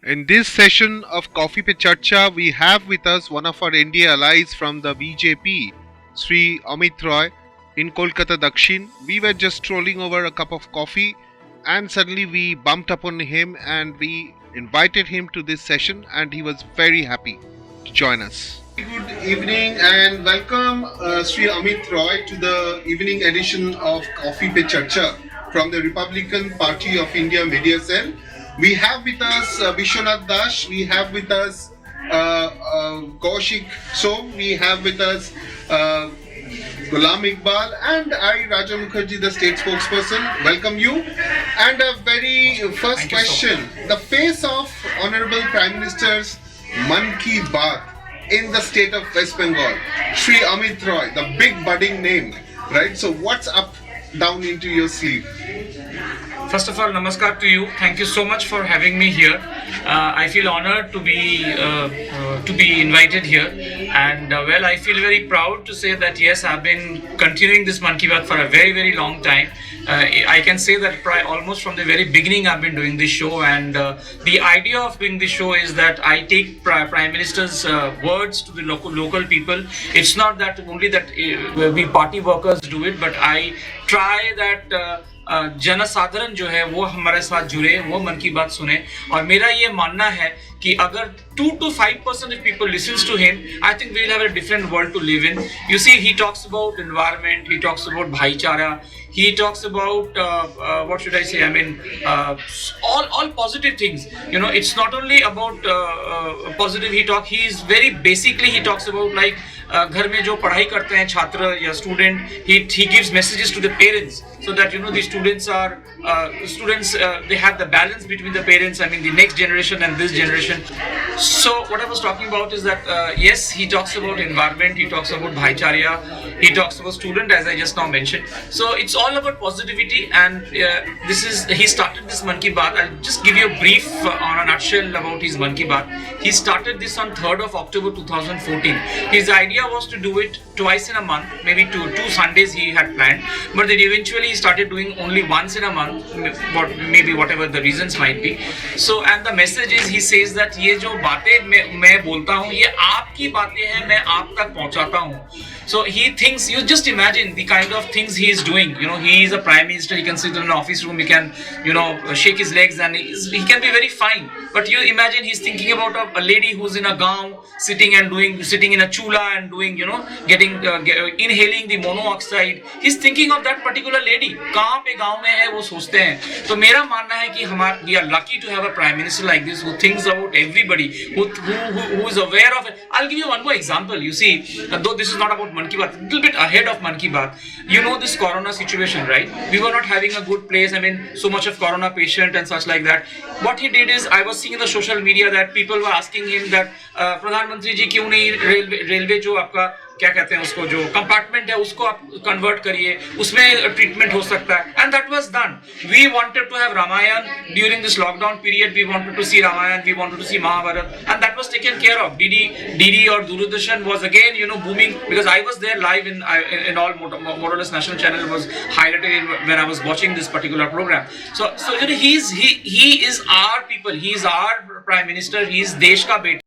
In this session of Coffee Pe Charcha, we have with us one of our NDA allies from the BJP, Sri Amit Roy, in Kolkata Dakshin. We were just strolling over a cup of coffee and suddenly we bumped upon him and we invited him to this session and he was very happy to join us. Good evening and welcome Sri Amit Roy to the evening edition of Coffee Pe Charcha from the Republican Party of India Media Cell. We have with us Vishwanath Das, we have with us Kaushik So, we have with us Ghulam Iqbal, and I, Raja Mukherjee, the state spokesperson, welcome you. And a very first question, the face of Honorable Prime Minister's Man Ki Baat in the state of West Bengal, Sri Amit Roy, the big budding name, right? So what's up down into your sleeve? First of all, namaskar to you. Thank you so much for having me here. I feel honored to be invited here, and well, I feel very proud to say that yes, I've been continuing this Man Ki Baat for a very, very long time. I can say that almost from the very beginning I've been doing this show, and the idea of doing this show is that I take Prime Minister's words to the local people. It's not that only that we party workers do it, but I try that जनसाधारण जो है वो हमारे साथ जुड़े, वो मन की बात सुने. और मेरा ये मानना है कि अगर 2 to 5% of people listens to him, I think we'll have a different world to live in. You see, he talks about environment, he talks about bhaichara, he talks about what should I say? I mean, all positive things. You know, it's not only about positive. He is very basically he talks about like घर में जो पढ़ाई करते हैं छात्र या student, he gives messages to the parents so that you know the students they have the balance between the parents, I mean the next generation and this generation. So what I was talking about is that yes, he talks about environment, he talks about bhaichara, he talks about student, as I just now mentioned. So it's all about positivity, and he started this Man Ki Baat. I'll just give you a brief on a nutshell about his Man Ki Baat. He started this on 3rd of October 2014. His idea was to do it twice in a month, maybe two Sundays he had planned, but then eventually he started doing only once in a month, maybe whatever the reasons might be. So, and the message is, he says that ये जो बातें मैं बोलता हूँ, ये आपकी बातें हैं, मैं आप तक पहुँचाता हूँ. So he thinks, you just imagine the kind of things he is doing. You know, he is a prime minister, he can sit in an office room, he can, you know, shake his legs, and he can be very fine. But you imagine he's thinking about a lady who's in a gown, sitting in a chula and doing, you know, inhaling the monoxide. He's thinking of that particular lady. कहाँ पे गाँव में है वो सोचते हैं. तो मेरा मानना है कि we are lucky to have a prime minister like this who thinks about everybody, who is aware of it. I'll give you one more example. You see, though this is not about Man Ki Baat, a little bit ahead of Man Ki Baat. You know this corona situation, right? We were not having a good place. I mean, so much of corona patient and such like that. What he did is, I was seeing in the social media that people were asking him that प्रधानमंत्री जी क्यों नहीं railway जो आपका क्या कहते हैं उसको, जो कंपार्टमेंट है उसको आप कन्वर्ट करिए, उसमें ट्रीटमेंट हो सकता है. And that was done. We wanted to have Ramayan during this lockdown period. We wanted to see Ramayan, we wanted to see Mahabharat, and that was taken care of. DD और Doordarshan was again, you know, booming, because I was there live in all more or less national channel was highlighted when I was watching this particular program. So you know, he is our people, he is our prime minister, he is देश का बेटा.